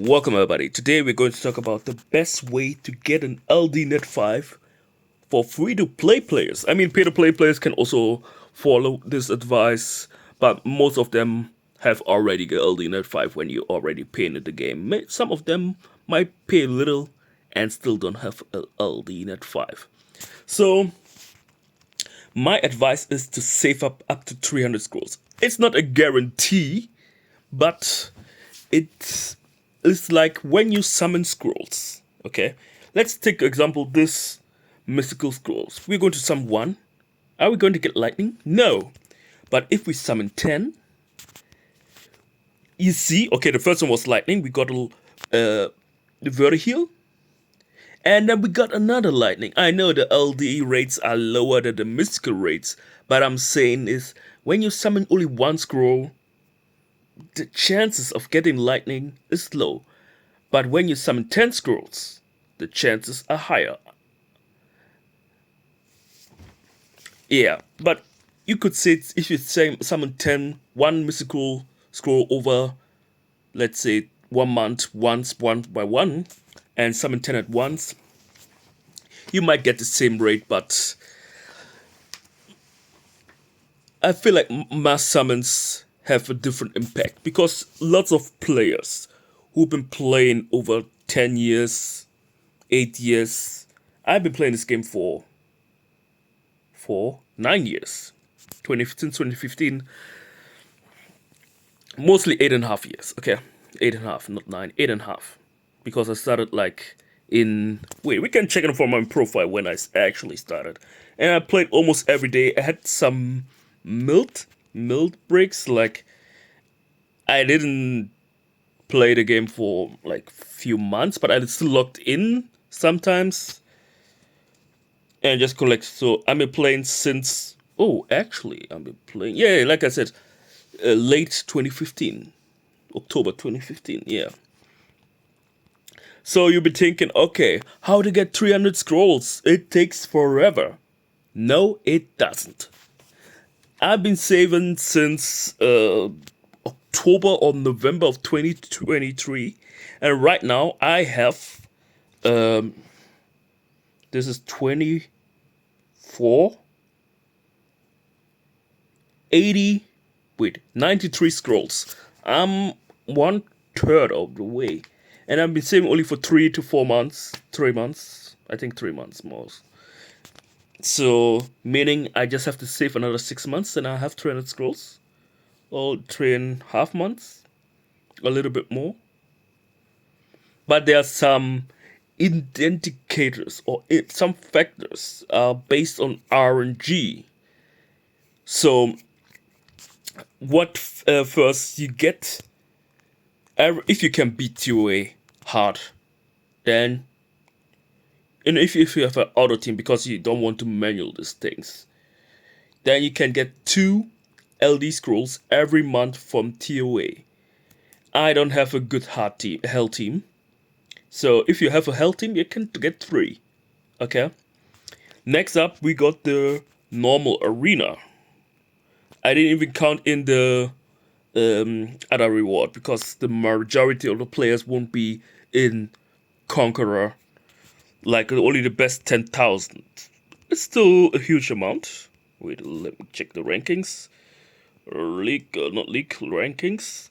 Welcome everybody. Today we're going to talk about the best way to get an LDNet 5 for free-to-play players. I mean, pay-to-play players can also follow this advice, but most of them have already got LDNet 5 when you already pay into the game. Some of them might pay a little and still don't have a LDNet 5. So my advice is to save up to 300 scrolls. It's not a guarantee, but it's like when you summon scrolls. Okay, let's take example this mystical scrolls. We're going to summon one. Are we going to get lightning? No. But if we summon 10, you see, okay, the first one was lightning. We got the vertiheal. And then we got another lightning. I know the LDE rates are lower than the mystical rates, but I'm saying is when you summon only one scroll, the chances of getting lightning is low. But when you summon 10 scrolls, the chances are higher. Yeah, but you could say if you summon one mystical scroll over, let's say 1 month, one by one, and summon 10 at once, you might get the same rate, but I feel like mass summons have a different impact because lots of players who've been playing over 10 years, 8 years. I've been playing this game for 9 years. Since 2015. Mostly 8.5 years. Okay. 8.5, not 9. 8.5. Because I started like we can check it from my profile when I actually started. And I played almost every day. I had some mild breaks, like I didn't play the game for like few months, but I still logged in sometimes and just collect. So I've been playing since I've been playing, yeah, like I said, late 2015, October 2015. Yeah. So you'll be thinking, okay, how to get 300 scrolls? It takes forever. No, it doesn't. I've been saving since October or November of 2023, and right now I have this is 24 80 93 scrolls. I'm 1/3 of the way, and I've been saving only for 3 to 4 months. 3 months, I think 3 months most. So meaning I just have to save another 6 months and I have 300 scrolls, or 3.5 months, a little bit more. But there are some indicators or some factors based on RNG. So what first you get, if you can beat TOA hard, then, and if you have an auto team because you don't want to manual these things, then you can get 2 LD scrolls every month from TOA. I don't have a good hell team. So if you have a hell team, you can get 3. Okay. Next up, we got the normal arena. I didn't even count in the other reward because the majority of the players won't be in Conqueror. Like only the best 10,000. It's still a huge amount. Wait, let me check the rankings. Not league rankings.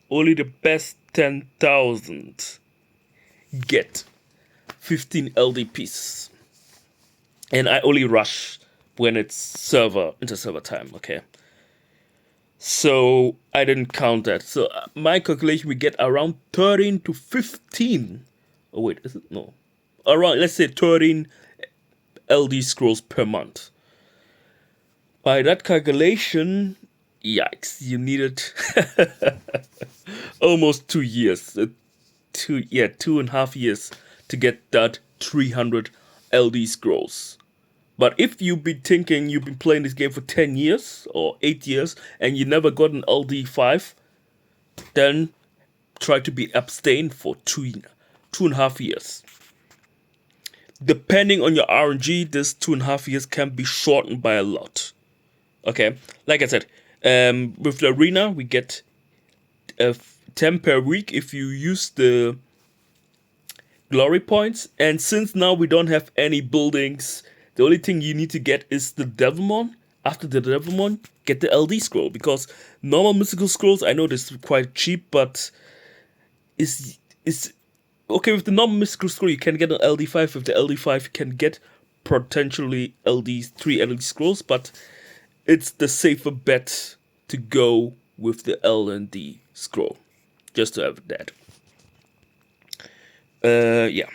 Only the best 10,000 get 15 LDPs. And I only rush when it's inter-server time, okay? So I didn't count that. So my calculation, we get around 13 to 15. Oh wait, is it? No. Around, let's say 13 LD scrolls per month. By that calculation, yikes, you needed almost 2 years. 2.5 years to get that 300 LD scrolls. But if you've been thinking you've been playing this game for 10 years or 8 years and you never got an LD5, then try to be abstained for 2.5 years. Depending on your RNG, this 2.5 years can be shortened by a lot. Okay, like I said, with the arena we get 10 per week if you use the glory points. And since now we don't have any buildings, the only thing you need to get is the Devilmon. After the Devilmon, get the LD scroll, because normal mystical scrolls, I know this is quite cheap, but is okay. With the normal mystical scroll you can get an LD5. With the LD5 you can get potentially 3 LD scrolls, but it's the safer bet to go with the LD scroll, just to have that. Yeah.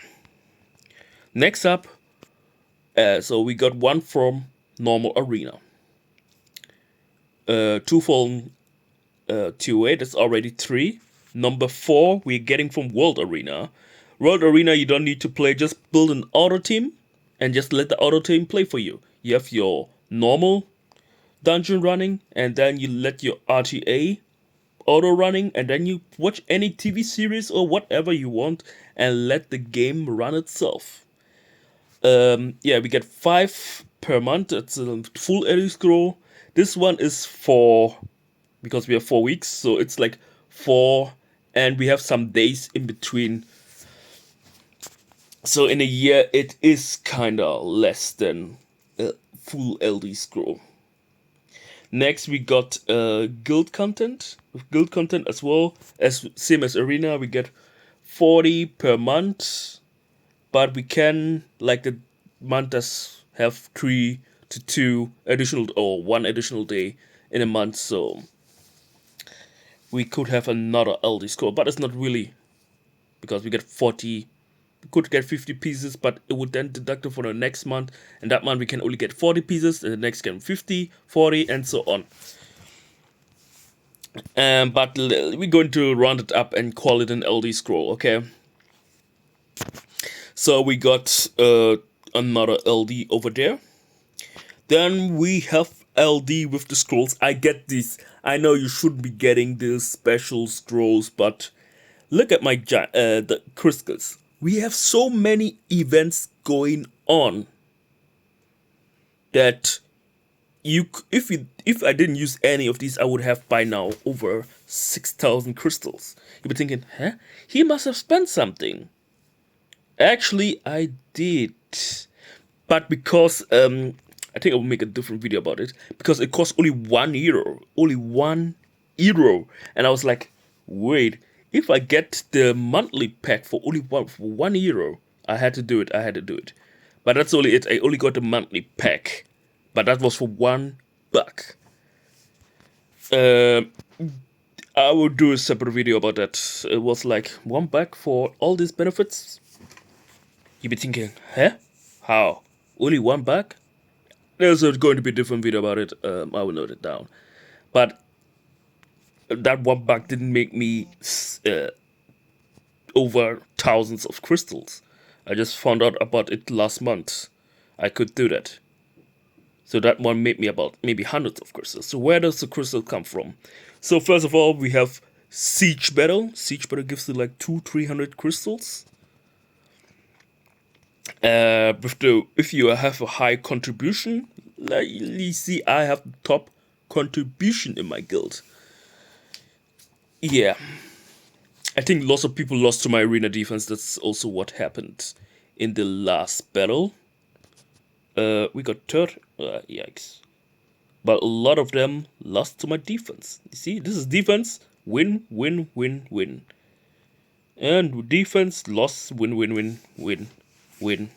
Next up, so we got one from normal arena. 2 from 2A, that's already 3. Number 4 we're getting from World Arena. World Arena, you don't need to play, just build an auto team and just let the auto team play for you. You have your normal dungeon running, and then you let your RTA auto running, and then you watch any TV series or whatever you want and let the game run itself. Yeah, we get 5 per month. It's a full LD scroll. This one is for, because we have 4 weeks, so it's like 4, and we have some days in between. So in a year, it is kinda less than a full LD scroll. Next, we got guild content. With guild content as well, as same as arena, we get 40 per month, but we can, like, the month does have 3 to 2 additional or 1 additional day in a month, so we could have another LD scroll, but it's not really, because we get 40. We could get 50 pieces, but it would then deduct it for the next month, and that month we can only get 40 pieces, and the next can 50, 40, and so on. But we're going to round it up and call it an LD scroll, okay? So we got another LD over there. Then we have LD with the scrolls. I get this. I know you should be getting these special scrolls, but look at my the crystals. We have so many events going on that if I didn't use any of these, I would have by now over 6,000 crystals. You'll be thinking, huh? He must have spent something. Actually, I did, but because I think I will make a different video about it, because it costs only €1, only €1, and I was like, wait, if I get the monthly pack for only €1, I had to do it. But that's only it. I only got the monthly pack, but that was for $1. I will do a separate video about that. It was like $1 for all these benefits. You'd be thinking, huh? How? Only $1? There's going to be a different video about it. I will note it down. But that $1 didn't make me over thousands of crystals. I just found out about it last month. I could do that. So that one made me about maybe hundreds of crystals. So where does the crystal come from? So first of all, we have Siege Battle. Siege Battle gives you like 200-300 crystals. If you have a high contribution, like you see, I have the top contribution in my guild. Yeah, I think lots of people lost to my arena defense. That's also what happened in the last battle. We got third. Yikes! But a lot of them lost to my defense. You see, this is defense. Win, win, win, win. And defense, loss, win, win, win, win, win.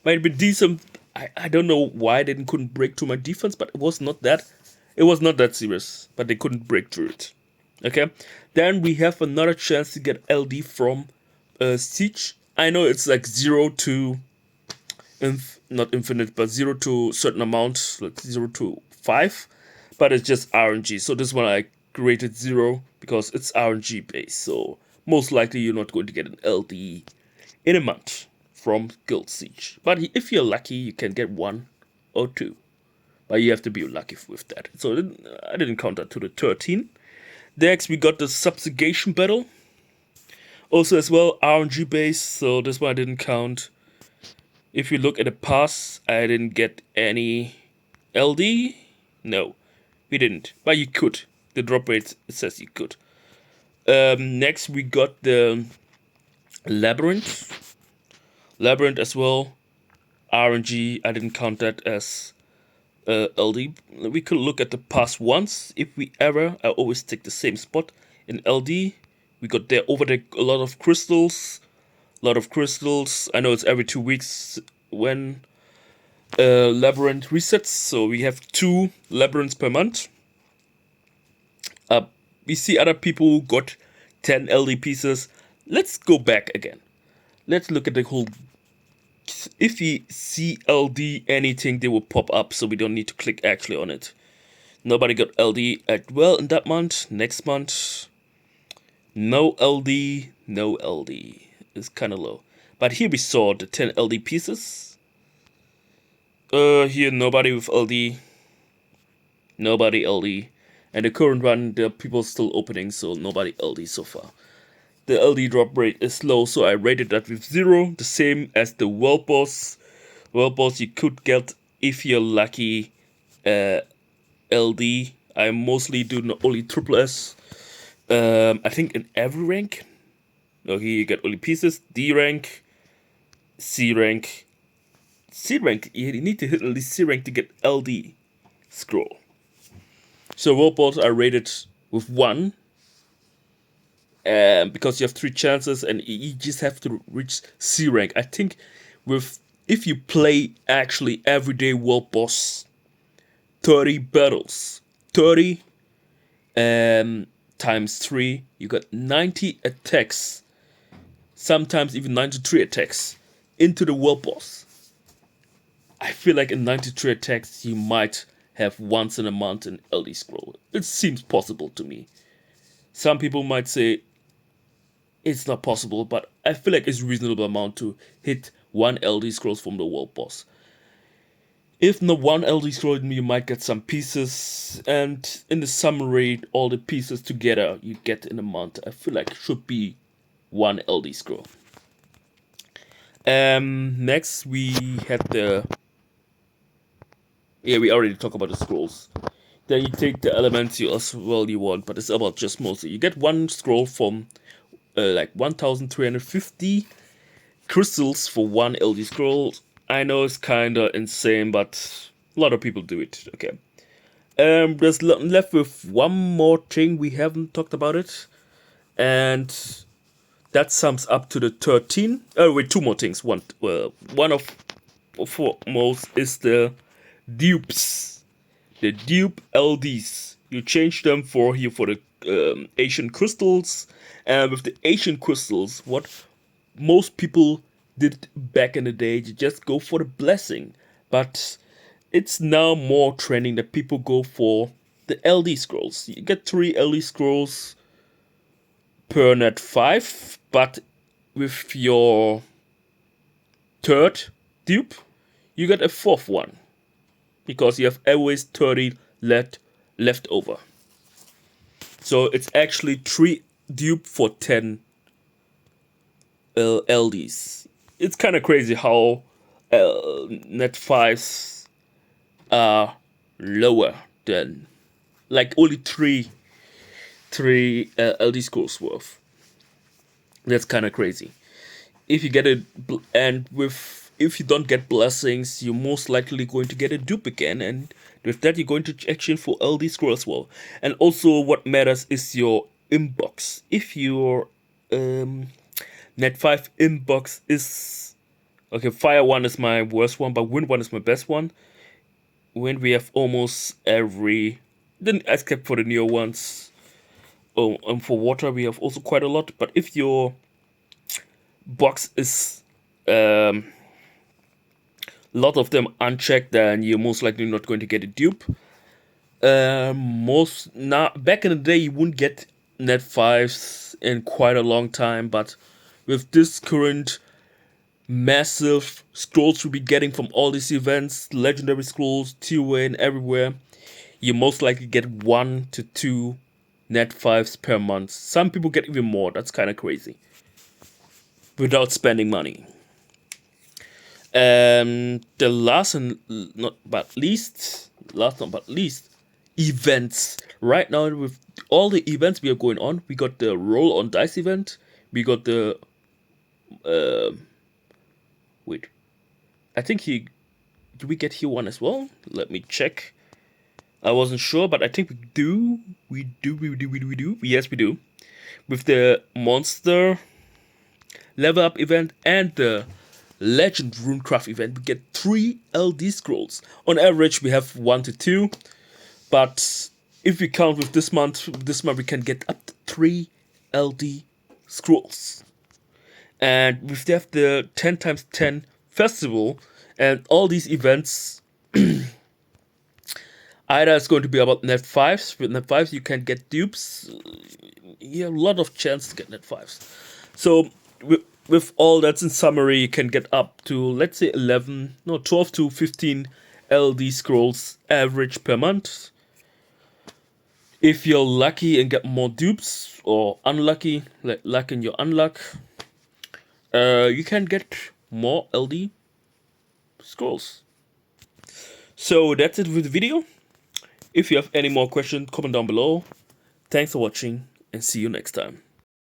Might be decent. I don't know why they couldn't break through my defense, but it was not that serious. But they couldn't break through it. Okay. Then we have another chance to get LD from Siege. I know it's like 0 to not infinite, but 0 to certain amount, like 0 to 5. But it's just RNG. So this one I rated 0 because it's RNG based. So most likely you're not going to get an LD in a month from Guild Siege. But if you're lucky, you can get 1 or 2. But you have to be lucky with that. So I didn't count that to the 13. Next, we got the Subjugation Battle. Also as well, RNG based, so this one I didn't count. If you look at the past, I didn't get any LD. No, we didn't. But you could. The drop rate, it says you could. Next we got the Labyrinth. Labyrinth as well. RNG, I didn't count that as LD. We could look at the past ones if we ever. I always take the same spot in LD. We got there over there a lot of crystals. I know it's every 2 weeks when Labyrinth resets, so we have 2 Labyrinths per month. We see other people who got 10 LD pieces. Let's go back again. Let's look at the whole. If we see LD anything, they will pop up, so we don't need to click actually on it. Nobody got LD at well in that month. Next month, no LD, no LD. It's kind of low. But here we saw the 10 LD pieces. Here nobody with LD. Nobody LD. And the current one, the people still opening, so nobody LD so far. The LD drop rate is low, so I rated that with 0, the same as the World Boss. World Boss you could get if you're lucky LD. I mostly do only triple S. I think in every rank. No, here you get only pieces. D rank, C rank. C rank, you need to hit at least C rank to get LD scroll. So World Boss are rated with 1. Because you have 3 chances and you just have to reach C rank. I think if you play actually everyday World Boss, 30 battles, 30 times 3, you got 90 attacks, sometimes even 93 attacks into the World Boss. I feel like in 93 attacks you might have once in a month an LD scroll. It seems possible to me. Some people might say it's not possible, but I feel like it's a reasonable amount to hit 1 LD scrolls from the World Boss. If not 1 LD scroll, you might get some pieces, and in the summary, all the pieces together you get in a month, I feel like it should be 1 LD scroll. Next we had the. Yeah, we already talked about the scrolls. Then you take the elements you as well you want, but it's about just mostly. You get 1 scroll from like 1,350 crystals for 1 LD scroll. I know it's kinda insane, but a lot of people do it. Okay. There's left with one more thing we haven't talked about it, and that sums up to the 13. Oh wait, 2 more things. One of foremost is the dupes, the dupe LDs. You change them for the ancient crystals, and with the ancient crystals, what most people did back in the day, you just go for the blessing. But it's now more trending that people go for the LD scrolls. You get 3 LD scrolls per net 5, but with your 3rd dupe, you get a 4th one. Because you have always 30 left over. So it's actually 3 dupe for 10 LDs. It's kind of crazy how net 5s are lower than like only 3 LD scrolls worth. That's kind of crazy. If you get it, and if you don't get blessings, you're most likely going to get a dupe again, and with that you're going to exchange for LD scroll as well. And also what matters is your inbox. If your net 5 inbox is okay, Fire 1 is my worst one, but Wind 1 is my best one. Wind we have almost every, then except for the newer ones. Oh, and for Water we have also quite a lot. But if your box is lot of them unchecked, then you're most likely not going to get a dupe. Back in the day you wouldn't get net 5s in quite a long time, but with this current massive scrolls you'll be getting from all these events, legendary scrolls, TOA and everywhere, you most likely get 1 to 2 net 5s per month. Some people get even more. That's kind of crazy without spending money. The last but not least, events. Right now, with all the events we are going on, we got the roll on dice event. We got the wait. I think he do we get here one as well? Let me check. I wasn't sure, but I think we do. We do. Yes, we do. With the monster level up event and the legend runecraft event, we get 3 LD scrolls. On average, we have 1 to 2, but if we count with this month we can get up to 3 LD scrolls. And we have the 10 times 10 festival, and all these events. Either it's going to be about net 5s. With net 5s, you can get dupes. You have a lot of chance to get net 5s. So, with all that's in summary, you can get up to, let's say, 12 to 15 LD scrolls average per month. If you're lucky and get more dupes, or unlucky, like luck in your unluck, you can get more LD scrolls. So that's it with the video. If you have any more questions, comment down below. Thanks for watching and see you next time.